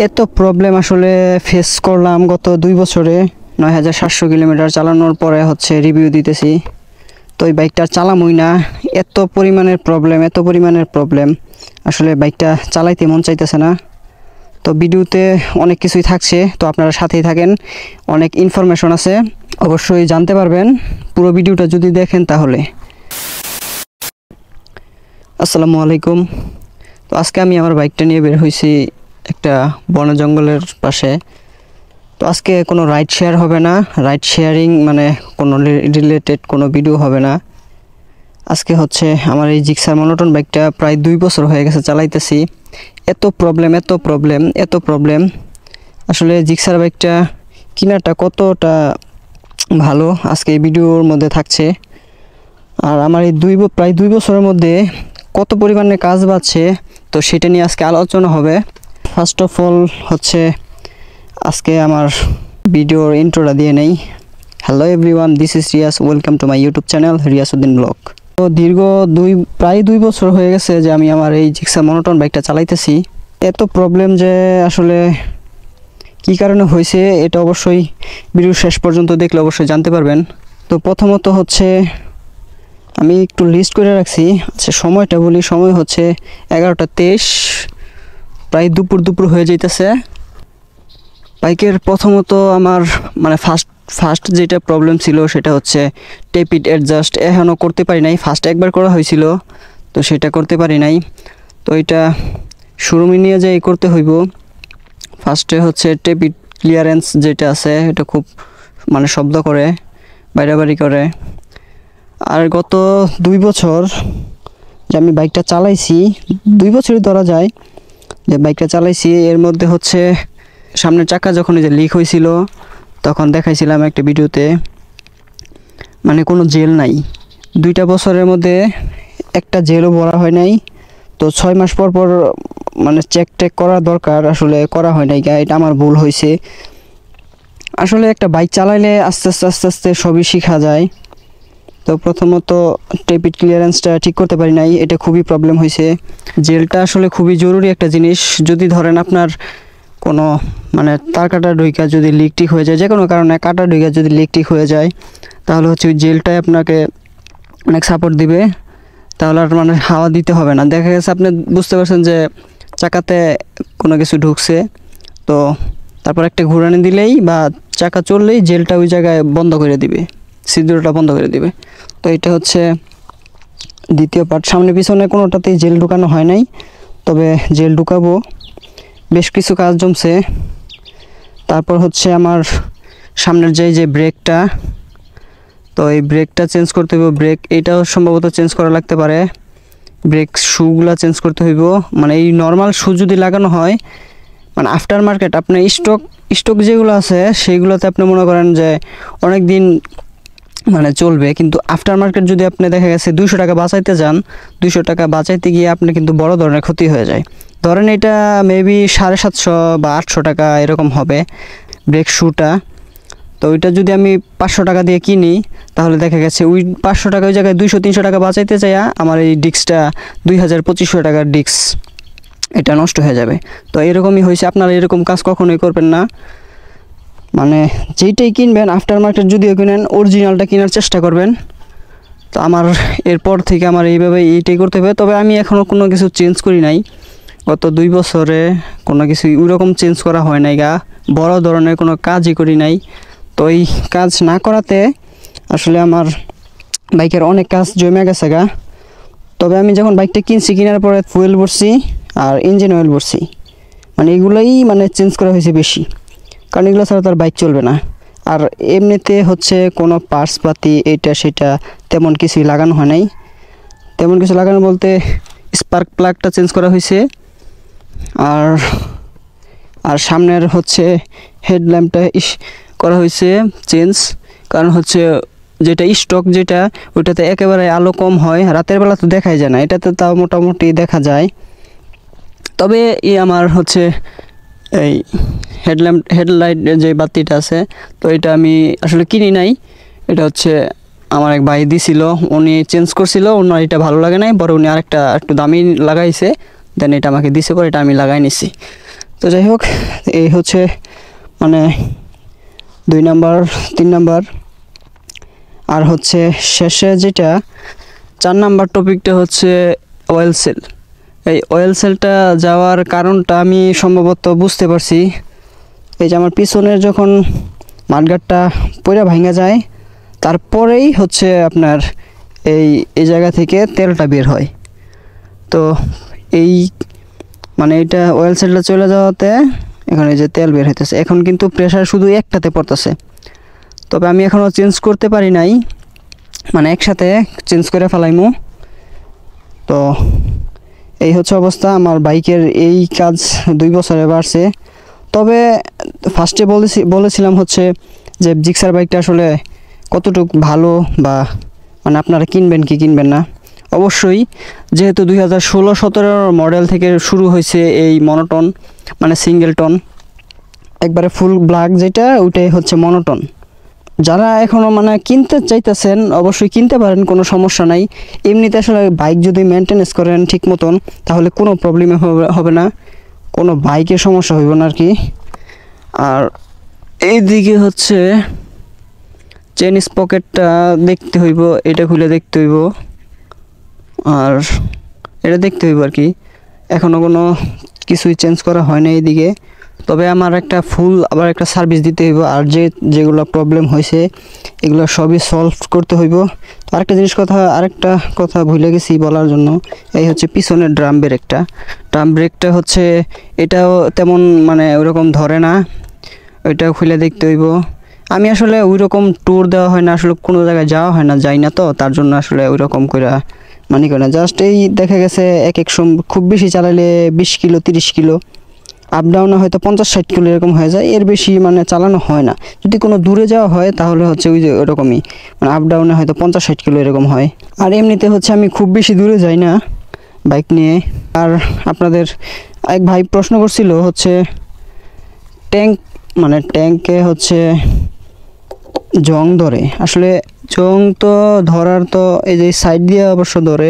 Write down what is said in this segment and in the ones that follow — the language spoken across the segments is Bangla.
এত প্রবলেম আসলে ফেস করলাম গত 2 বছরে। 9700 কিলোমিটার চালানোর পরে হচ্ছে রিভিউ দিতেছি, তো এই বাইকটা চালামই না। এত পরিমাণের প্রবলেম আসলে বাইকটা চালাইতে মন চাইতেছে না। তো ভিডিওতে অনেক কিছুই থাকছে, তো আপনারা সাথেই থাকেন, অনেক ইনফরমেশন আছে, অবশ্যই জানতে পারবেন পুরো ভিডিওটা যদি দেখেন তাহলে। আসসালামু আলাইকুম। তো আজকে আমি আমার বাইকটা নিয়ে বের হয়েছি একটা বন জঙ্গলের পাশে। তো আজকে কোনো রাইড শেয়ার হবে না, রাইড শেয়ারিং মানে কোনো রিলেটেড কোনো ভিডিও হবে না। আজকে হচ্ছে আমার এই জিক্সার মনোটন বাইকটা প্রায় 2 বছর হয়ে গেছে চালাইতেছি। এত প্রবলেম আসলে জিক্সার বাইকটা কিনাটা কতটা ভালো আজকে এই ভিডিওর মধ্যে থাকছে। আর আমার এই প্রায় 2 বছরের মধ্যে কত পরিমাণে কাজ বাড়ছে, তো সেটা নিয়ে আজকে আলোচনা হবে। ফার্স্ট অফ অল হচ্ছে আজকে আমার ভিডিওর ইন্ট্রোটা দিয়ে নেই। Hello everyone, this is Riyas, welcome to my YouTube channel Riyasuddin blog. তো দীর্ঘ প্রায় 2 বছর হয়ে গেছে যে আমি আমার এই জিক্সার মনোটন বাইকটা চালাইতেছি। এত প্রবলেম যে আসলে কি কারণে হয়েছে এটা অবশ্যই ভিডিও শেষ পর্যন্ত দেখলে অবশ্যই জানতে পারবেন। তো প্রথমত হচ্ছে আমি একটু লিস্ট করে রাখছি। আচ্ছা সময়টা বলি, সময় হচ্ছে 11টা 23, প্রায় দুপুর হয়ে যাইতেছে। বাইকের প্রথমত আমার মানে ফার্স্ট যেটা প্রবলেম ছিল সেটা হচ্ছে টেপিট অ্যাডজাস্ট এখনও করতে পারি নাই। ফার্স্ট একবার করা হয়েছিল, তো সেটা করতে পারি নাই। তো এটা শোরুমে নিয়ে যাই করতে হইব। ফার্স্টে হচ্ছে টেপিট ক্লিয়ারেন্স যেটা আছে এটা খুব মানে শব্দ করে, বাইরাবাড়ি করে। আর গত 2 বছর যে আমি বাইকটা চালাইছি, 2 বছরই ধরা যায় যে বাইকটা চালাইছি, এর মধ্যে হচ্ছে সামনের চাকা যখন যে লিক হয়েছিল তখন দেখাইছিলাম একটা ভিডিওতে, মানে কোনো জেল নাই। 2টা বছরের মধ্যে একটা জেলও ভরা হয় নাই। তো 6 মাস পর মানে চেক করা দরকার, আসলে করা হয় নাই। এটা আমার ভুল হয়েছে। আসলে একটা বাইক চালাইলে আস্তে আস্তে সবই শেখা যায়। তো প্রথমত টেপিট ক্লিয়ারেন্সটা ঠিক করতে পারি নাই, এটা খুবই প্রবলেম হয়েছে। জেলটা আসলে খুবই জরুরি একটা জিনিস। যদি ধরেন আপনার কোনো মানে তার কাটা ডইকা যদি লিক টিক হয়ে যায়, যে কোনো কারণে কাটা ডইকা যদি লিক টিক হয়ে যায়, তাহলে হচ্ছে ওই জেলটাই আপনাকে অনেক সাপোর্ট দিবে। তাহলে আর মানে হাওয়া দিতে হবে না। দেখা গেছে আপনি বুঝতে পারছেন যে চাকাতে কোনো কিছু ঢুকছে, তো তারপর একটা ঘুরানি দিলেই বা চাকা চললেই জেলটা ওই জায়গায় বন্ধ করে দিবে, ছিদ্রটা বন্ধ করে দিবে। তো এটা হচ্ছে দ্বিতীয় পার্ট। সামনে পিছনে কোনোটাতেই জেল ঢুকানো হয় নাই, তবে জেল ঢুকাবো। বেশ কিছু কাজ জমছে। তারপর হচ্ছে আমার সামনের যে ব্রেকটা, তো এই ব্রেকটা চেঞ্জ করতে হইব। ব্রেক এটাও সম্ভবত চেঞ্জ করা লাগতে পারে। ব্রেক শুগুলা চেঞ্জ করতে হইব। মানে এই নর্মাল শু যদি লাগানো হয়, মানে আফটার মার্কেট আপনার স্টক যেগুলো আছে সেইগুলোতে আপনি মনে করেন যে অনেক দিন মানে চলবে, কিন্তু আফটার মার্কেট যদি আপনি দেখা গেছে 200 টাকা বাঁচাইতে যান, 200 টাকা বাঁচাইতে গিয়ে আপনি কিন্তু বড় ধরনের ক্ষতি হয়ে যায়। ধরেন এটা মেবি 750 বা 800 টাকা এরকম হবে ব্রেক শুটা। তো ওইটা যদি আমি 500 টাকা দিয়ে কিনি, তাহলে দেখা গেছে ওই 500 টাকা ওই জায়গায় 200-300 টাকা বাঁচাইতে চাইয়া আমার এই ডিস্কটা 2000-2500 টাকার ডিস্ক এটা নষ্ট হয়ে যাবে। তো এরকমই হয়েছে। আপনারা এরকম কাজ কখনোই করবেন না। মানে যেইটাই কিনবেন আফটার মার্কেট যদিও কিনেন, অরিজিনালটা কেনার চেষ্টা করবেন। তো আমার এরপর থেকে আমার এইভাবে এইটাই করতে হবে। তবে আমি এখনও কোনো কিছু চেঞ্জ করি নাই। গত 2 বছরে কোনো কিছু ওইরকম চেঞ্জ করা হয় নাই, বড় ধরনের কোনো কাজই করি নাই। তো এই কাজ না করাতে আসলে আমার বাইকের অনেক কাজ জমে গেছে গা। তবে আমি যখন বাইকটা কিনছি, কেনার পরে ফুয়েল ভরছি আর ইঞ্জিন অয়েল ভরছি, মানে এগুলোই মানে চেঞ্জ করা হয়েছে বেশি, কারণ এগুলো ছাড়া তার বাইক চলবে না। আর এমনিতে হচ্ছে কোনো পার্টসপাতি এটা সেটা তেমন কিছুই লাগানো হয় নাই। তেমন কিছু লাগানো বলতে স্পার্ক প্লাগটা চেঞ্জ করা হয়েছে, আর সামনের হচ্ছে হেডল্যাম্পটা করা হয়েছে চেঞ্জ। কারণ হচ্ছে যেটা স্টক যেটা ওইটাতে একেবারে আলো কম হয়, রাতের বেলা তো দেখাই যায় না, এটাতে তাও মোটামুটি দেখা যায়। তবে আমার হচ্ছে এই হেডলাইট যে বাতিটা আছে, তো এটা আমি আসলে কিনি নাই। এটা হচ্ছে আমার এক ভাই দিছিল, উনি চেঞ্জ করছিল, ওনার এটা ভালো লাগে নাই, পরে উনি আরেকটা একটু দামি লাগাইছে, দেন এটা আমাকে দিছে, পরে এটা আমি লাগাই নিছি। তো যাই হোক, এই হচ্ছে মানে 2 নাম্বার 3 নাম্বার। আর হচ্ছে শেষে যেটা 4 নাম্বার টপিকটা হচ্ছে অয়েল সেল। এই অয়েল সেলটা যাওয়ার কারণটা আমি সম্ভবত বুঝতে পারছি। এই যে আমার পিছনের যখন মাঠগাটটা পয়রা ভাঙা যায়, তারপরেই হচ্ছে আপনার এই জায়গা থেকে তেলটা বের হয়। তো এই মানে এটা অয়েল সেলটা চলে যাওয়াতে এখানে যে তেল বের হইতেছে, এখন কিন্তু প্রেসার শুধু একটাতে পড়তেছে। তবে আমি এখনও চেঞ্জ করতে পারি নাই, মানে একসাথে চেঞ্জ করে ফেলাইমু। তো এই হচ্ছে অবস্থা আমার বাইকের। এই কাজ 2 বছরে বাড়ছে। তবে ফার্স্টে বলেছিলাম হচ্ছে যে জিক্সার বাইকটা আসলে কতটুকু ভালো, বা মানে আপনারা কিনবেন কি কিনবেন না। অবশ্যই যেহেতু 2016-17 মডেল থেকে শুরু হয়েছে এই মনোটন, মানে সিঙ্গেল টন একবারে ফুল ব্ল্যাক, যেটা ওইটাই হচ্ছে মনোটন। যারা এখনও মানে কিনতে চাইতেছেন অবশ্যই কিনতে পারেন, কোনো সমস্যা নাই। এমনিতে আসলে বাইক যদি মেনটেনেন্স করেন ঠিক মতন, তাহলে কোনো প্রবলেম হবে না, কোনো বাইকের সমস্যা হইব না আর কি। আর এইদিকে হচ্ছে চেন পকেটটা দেখতে হইব, এটা খুলে দেখতে হইব, আর এটা দেখতে হইব আর কি। এখনও কোনো কিছুই চেঞ্জ করা হয় না এইদিকে। তবে আমার একটা ফুল আবার একটা সার্ভিস দিতে হইব, আর যেগুলো প্রবলেম হয়েছে এগুলো সবই সলভ করতে হইব। তো আরেকটা কথা ভুলে গেছি বলার জন্য, এই হচ্ছে পিছনের ড্রাম ব্রেকটা হচ্ছে এটাও তেমন মানে ওইরকম ধরে না, ওইটাও খুলে দেখতে হইব। আমি আসলে ওইরকম ট্যুর দেওয়া হয় না, আসলে কোনো জায়গায় যাওয়া হয় না, যাই না, তো তার জন্য আসলে ওইরকম করে মানে করে না। জাস্ট এই দেখা গেছে এক সময় খুব বেশি চালালে 20 কিলো 30 কিলো, আপ ডাউনে হয়তো 50-60 কিলো এরকম হয়ে যায়, এর বেশি মানে চালানো হয় না। যদি কোনো দূরে যাওয়া হয় তাহলে হচ্ছে ওই যে ওরকমই, মানে আপ ডাউনে হয়তো 50-60 কিলো এরকম হয়। আর এমনিতে হচ্ছে আমি খুব বেশি দূরে যাই না বাইক নিয়ে। আর আপনাদের এক ভাই প্রশ্ন করছিল হচ্ছে ট্যাঙ্কে হচ্ছে জং ধরে। আসলে জং তো ধরার তো এই যে সাইড দিয়ে অবশ্য ধরে।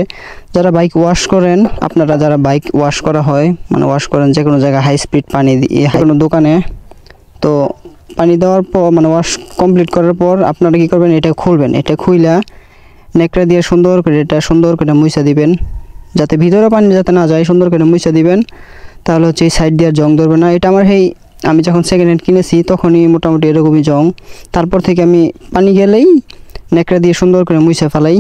যারা বাইক ওয়াশ করেন, আপনারা যারা বাইক ওয়াশ করা হয়, মানে ওয়াশ করেন যে কোনো জায়গায় হাই স্পিড পানি দিয়ে কোনো দোকানে, তো পানি দেওয়ার পর মানে ওয়াশ কমপ্লিট করার পর আপনারা কী করবেন, এটা খুলবেন। এটা খুইলা নেকড়া দিয়ে সুন্দর করে মুছা দিবেন, যাতে ভিতরে পানি যাতে না যায়, সুন্দর করে মুছা দিবেন। তাহলে হচ্ছে এই সাইড দিয়ে জং ধরবে না। এটা আমার আমি যখন সেকেন্ড হ্যান্ড কিনেছি তখনই মোটামুটি এরকমই জং। তারপর থেকে আমি পানি গেলেই নেকড়া দিয়ে সুন্দর করে মুছে ফেলাই।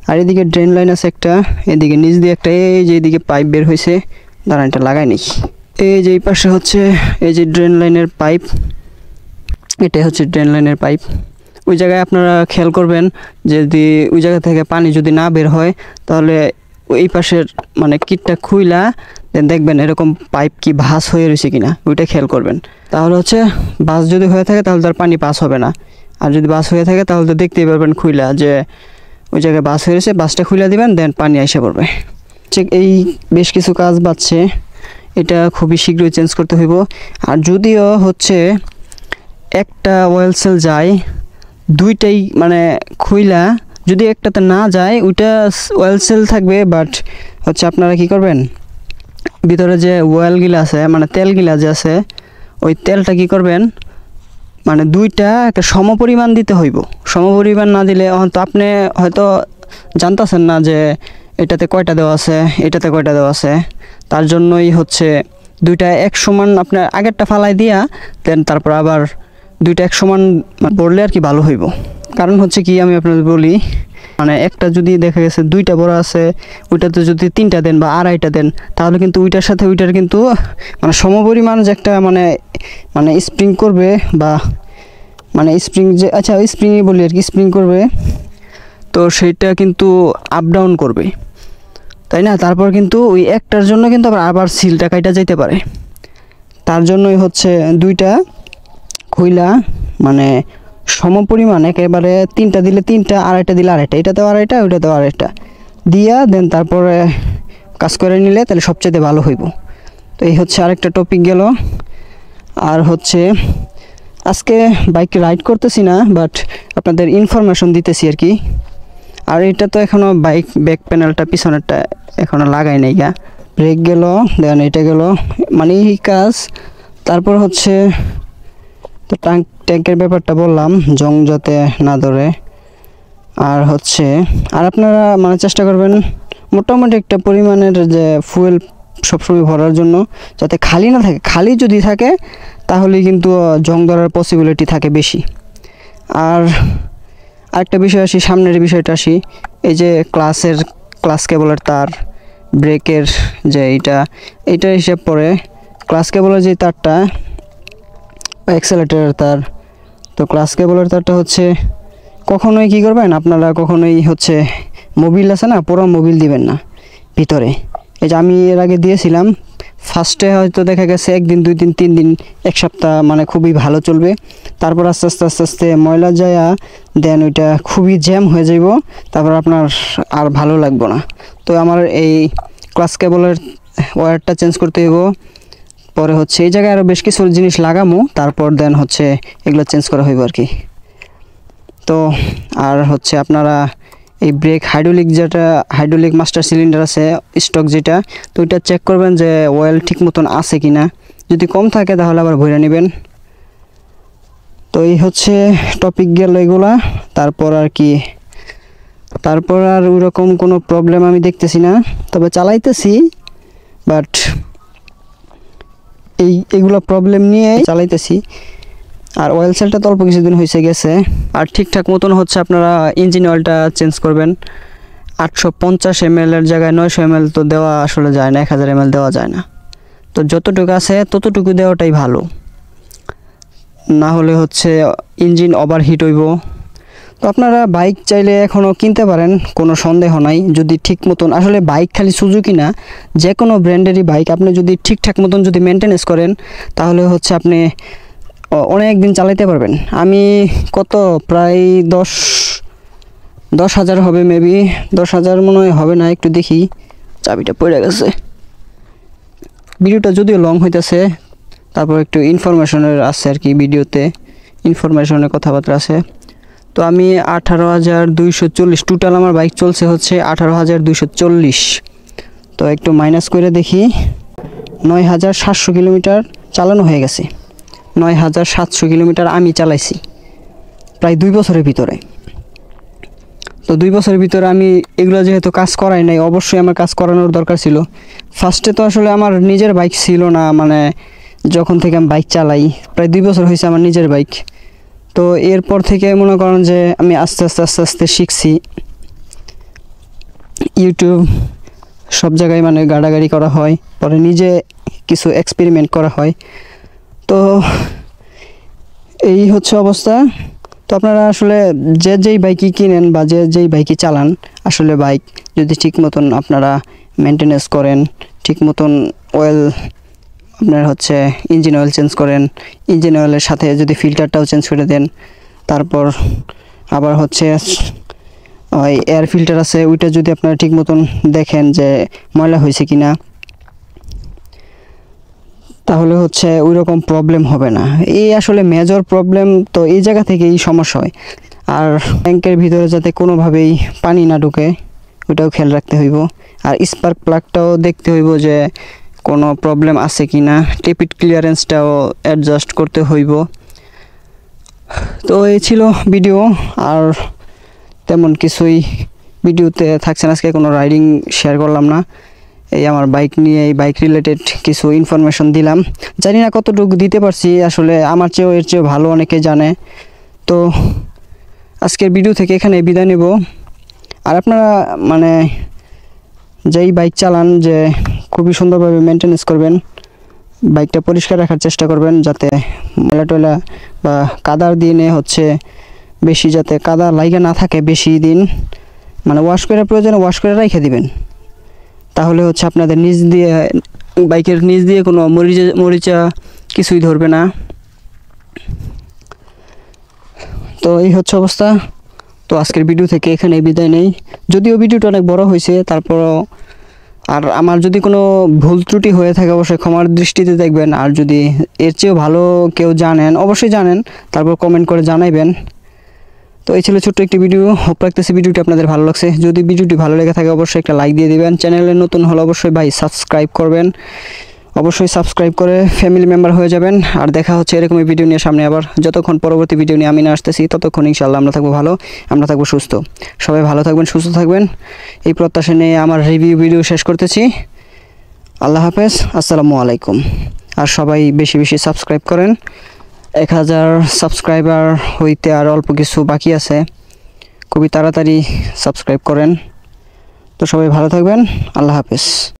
আর এদিকে ড্রেন লাইন আছে একটা, এদিকে নিচ দিয়ে একটা, এই যে এদিকে পাইপ বের হয়েছে, দাঁড়ান এটা লাগাই নেই। এই যে এই পাশে হচ্ছে এই যে ড্রেন লাইনের পাইপ, এটাই হচ্ছে ড্রেন লাইনের পাইপ। ওই জায়গায় আপনারা খেয়াল করবেন, যদি ওই জায়গা থেকে পানি যদি না বের হয়, তাহলে এই পাশের মানে কিটটা খুইলা দেখবেন এরকম পাইপ কি ভাঁজ হয়ে রয়েছে কিনা, ওইটা খেয়াল করবেন। তাহলে হচ্ছে ভাঁজ যদি হয়ে থাকে তাহলে তার পানি পাস হবে না। আর যদি বাস হয়ে থাকে তাহলে তো দেখতেই পারবেন খুইলা যে ওই জায়গায় বাস হয়েছে, বাসটা খুলে দিবেন, দেন পানি এসে পড়বে। ঠিক এই বেশ কিছু কাজ বাড়ছে, এটা খুবই শীঘ্রই চেঞ্জ করতে হইব। আর যদিও হচ্ছে একটা অয়েল সেল যায়, দুইটাই মানে খুইলা যদি একটাতে না যায় ওইটা অয়েল সেল থাকবে, বাট হচ্ছে আপনারা কি করবেন, ভিতরে যে অয়েলগুলো আছে মানে তেলগুলা যে আছে, ওই তেলটা কি করবেন, মানে দুইটা একটা সমপরিমাণ দিতে হইব। সমপরিমাণ না দিলে তো আপনি হয়তো জানতেছেন না যে এটাতে কয়টা দেওয়া আছে, এটাতে কয়টা দেওয়া আছে। তার জন্যই হচ্ছে দুইটা এক সমান আপনার আগেরটা ফালাই দিয়া দেন তারপর আবার দুইটা এক সমান পড়লে আর কি ভালো হইব। কারণ হচ্ছে কি আমি আপনাদের বলি, মানে একটা যদি দেখা গেছে দুইটা বড় আছে, ওইটাতে যদি 3টা দেন বা 2.5টা দেন, তাহলে কিন্তু ওইটার সাথে ওইটার কিন্তু মানে সমপরিমাণ যে একটা মানে স্প্রিং করবে, বা মানে স্প্রিং যে আচ্ছা ওই স্প্রিংই বলি আর কি, স্প্রিং করবে, তো সেইটা কিন্তু আপ ডাউন করবে, তাই না? তারপর কিন্তু ওই একটার জন্য কিন্তু আবার সিলটা কাইটা যাইতে পারে। তার জন্যই হচ্ছে দুইটা খুইলা মানে সমপরিমাণ একেবারে 3টা দিলে 3টা, 2.5টা দিলে 2.5টা, এটাতেও 2.5টা ওইটাতেও 2.5টা দিয়া দেন তারপরে কাজ করে নিলে তাহলে সবচেয়ে ভালো হইব। তো এই হচ্ছে আরেকটা টপিক গেল। আর হচ্ছে আজকে বাইক রাইড করতেছি না, বাট আপনাদের ইনফরমেশন দিতেছি আর কি। আর এটা তো এখনও ব্যাক প্যানেলটা পিছনেরটা এখনও লাগাই নাই গা, ব্রেক গেল, দেন এটা গেল, মানে এই কাজ তারপর হচ্ছে তো ট্যাঙ্কের ব্যাপারটা বললাম, জং যাতে না ধরে। আর হচ্ছে আর আপনারা মানে চেষ্টা করবেন মোটামুটি একটা পরিমাণের যে ফুয়েল সবসময় ভরার জন্য, যাতে খালি না থাকে। খালি যদি থাকে তাহলে কিন্তু জং ধরার পসিবিলিটি থাকে বেশি। আর আরেকটা বিষয় আসি, সামনের বিষয়টা আসি। এই যে ক্লাস কেবলের তার, ব্রেকের যে এইটা হিসাব পড়ে ক্লাস কেবলের যে তারটা, অ্যাক্সেলেটরের তার। তো ক্লাস কেবলের তারটা হচ্ছে কখনোই কী করবেন আপনারা, কখনোই হচ্ছে মোবিল আছে না, পুরো মোবিল দিবেন না ভিতরে। এই যে আমি এর আগে দিয়েছিলাম, ফার্স্টে হয়তো দেখা গেছে 1 দিন 2 দিন 3 দিন 1 সপ্তাহ মানে খুবই ভালো চলবে। তারপর আস্তে আস্তে ময়লা যায়া দেন ওইটা খুবই জ্যাম হয়ে যাইব, তারপর আপনার আর ভালো লাগবে না। তো আমার এই ক্লাস কেবলের ওয়্যারটা চেঞ্জ করতে হইব। পরে হচ্ছে এই জায়গায় আরও বেশ কিছু জিনিস লাগামো, তারপর দেন হচ্ছে এগুলো চেঞ্জ করা হইব আর কি। তো আর হচ্ছে আপনারা এই ব্রেক হাইড্রোলিক মাস্টার সিলিন্ডার আছে স্টক যেটা, তো ওইটা চেক করবেন যে অয়েল ঠিক মতন আছে কি না। যদি কম থাকে তাহলে আবার ভরে নেবেন। তো এই হচ্ছে টপিক গেল এগুলা। তারপর আর ওইরকম কোনো প্রবলেম আমি দেখতেছি না, তবে চালাইতেছি, বাট এইগুলো প্রবলেম নিয়ে চালাইতেছি। আর অয়েল সেলটা তো অল্প কিছুদিন হয়েছে গেছে। আর ঠিকঠাক মতন হচ্ছে আপনারা ইঞ্জিন অয়েলটা চেঞ্জ করবেন। 850 ml এর জায়গায় 900 ml তো দেওয়া আসলে যায় না, 1000 ml দেওয়া যায় না। তো যতটুকু আছে ততটুকু দেওয়াটাই ভালো, না হলে হচ্ছে ইঞ্জিন ওভারহিট হইব। তো আপনারা বাইক চাইলে এখনও কিনতে পারেন, কোনো সন্দেহ নাই। যদি ঠিক মতন, আসলে বাইক খালি সুজুকি না, যে কোনো ব্র্যান্ডেরই বাইক আপনি যদি ঠিকঠাক মতন যদি মেনটেনেন্স করেন তাহলে হচ্ছে আপনি অনেক দিন চালাইতে পারবেন। আমি প্রায় 10,000 হবে, মেবি 10,000 মনে হয় হবে না, একটু দেখি, চাবিটা পড়ে গেছে। ভিডিওটা যদিও লং হইতেছে, তারপর একটু ইনফরমেশনের আছে আর কি, ভিডিওতে ইনফরমেশনের কথাবার্তা আছে। তো আমি 18,240 টোটাল আমার বাইক চলছে হচ্ছে 18,240। তো একটু মাইনাস করে দেখি, 9,700 কিলোমিটার চালানো হয়ে গেছে। 9,700 কিলোমিটার আমি চালাইছি প্রায় 2 বছরের ভিতরে। তো 2 বছরের ভিতরে আমি এগুলো যেহেতু কাজ করাই নাই, অবশ্যই আমার কাজ করানোর দরকার ছিল। ফার্স্টে তো আসলে আমার নিজের বাইক ছিল না, মানে যখন থেকে আমি বাইক চালাই প্রায় 2 বছর হয়েছে আমার নিজের বাইক। তো এরপর থেকে মনে করেন যে আমি আস্তে আস্তে শিখছি। ইউটিউব সব জায়গায় মানে গাড়াগাড়ি করা হয়, পরে নিজে কিছু এক্সপেরিমেন্ট করা হয়। তো এই হচ্ছে অবস্থা। তো আপনারা আসলে যেই বাইকই কিনেন বা যেই বাইকই চালান, আসলে বাইক যদি ঠিক মতন আপনারা মেনটেনেন্স করেন, ঠিক মতন অয়েল আপনার হচ্ছে ইঞ্জিন অয়েল চেঞ্জ করেন, ইঞ্জিন অয়েলের সাথে যদি ফিল্টারটাও চেঞ্জ করে দেন, তারপর আবার হচ্ছে ওই এয়ার ফিল্টার আছে, ওইটা যদি আপনারা ঠিক মতন দেখেন যে ময়লা হয়েছে কিনা, তাহলে হচ্ছে ওই রকম প্রবলেম হবে না। এই আসলে মেজর প্রবলেম তো এই জায়গা থেকে এই সমস্যা হয়। আর ট্যাঙ্কের ভিতরে যাতে কোনোভাবেই পানি না ঢুকে ওইটাও খেয়াল রাখতে হইব। আর স্পার্ক প্লাগটাও দেখতে হইব যে কোনো প্রবলেম আছে কি না, টেপিড ক্লিয়ারেন্সটাও অ্যাডজাস্ট করতে হইব। তো এই ছিল ভিডিও, আর তেমন কিছুই ভিডিওতে থাকছে না। আজকে কোনো রাইডিং শেয়ার করলাম না, এই আমার বাইক নিয়ে এই বাইক রিলেটেড কিছু ইনফরমেশন দিলাম। জানি না কতটুকু দিতে পারছি, আসলে আমার এর চেয়েও ভালো অনেকে জানে। তো আজকের ভিডিও থেকে এখানে বিদায় নেব। আর আপনারা মানে যেই বাইক চালান যে খুবই সুন্দরভাবে মেনটেনেন্স করবেন, বাইকটা পরিষ্কার রাখার চেষ্টা করবেন, যাতে ময়লা টয়লা বা কাদার দিনে হচ্ছে বেশি যাতে কাদা লাইগা না থাকে বেশি দিন, মানে ওয়াশ করে প্রয়োজনে ওয়াশ করে রেখে দিবেন। তাহলে হচ্ছে আপনাদের বাইকের নিচ দিয়ে কোনো মরিচা কিছুই ধরবে না। তো এই হচ্ছে অবস্থা। তো আজকের ভিডিও থেকে এখানে বিদায় নেই। যদিও ভিডিওটা অনেক বড় হয়েছে, তারপরও আর আমার যদি কোনো ভুল ত্রুটি হয়ে থাকে অবশ্যই ক্ষমার দৃষ্টিতে দেখবেন। আর যদি এর চেয়েও ভালো কেউ জানেন অবশ্যই জানেন, তারপর কমেন্ট করে জানাইবেন। তো এই ছিল ছোট্ট একটি ভিডিও, হোপ রাখতেছি ভিডিওটি আপনাদের ভালো লাগছে। যদি ভিডিওটি ভালো লেগে থাকে অবশ্যই একটা লাইক দিয়ে দিবেন। চ্যানেলে নতুন হলে অবশ্যই ভাই সাবস্ক্রাইব করবেন। অবশ্যই সাবস্ক্রাইব করে ফ্যামিলি মেম্বার হয়ে যাবেন। আর দেখা হচ্ছে এরকমই ভিডিও নিয়ে সামনে আবার। যতক্ষণ পরবর্তী ভিডিও নিয়ে আমি না আসতেছি ততক্ষণ ইনশাআল্লাহ আমরা থাকবো ভালো, আমরা থাকবো সুস্থ। সবাই ভালো থাকবেন, সুস্থ থাকবেন, এই প্রত্যাশা নিয়ে আমার রিভিউ ভিডিও শেষ করতেছি। আল্লাহ হাফেজ, আসসালামু আলাইকুম। আর সবাই বেশি বেশি সাবস্ক্রাইব করেন। 1000 সাবস্ক্রাইবার হইতে আর অল্প কিছু বাকি আছে, খুবই তাড়াতাড়ি সাবস্ক্রাইব করেন। তো সবাই ভালো থাকবেন, আল্লাহ হাফেজ।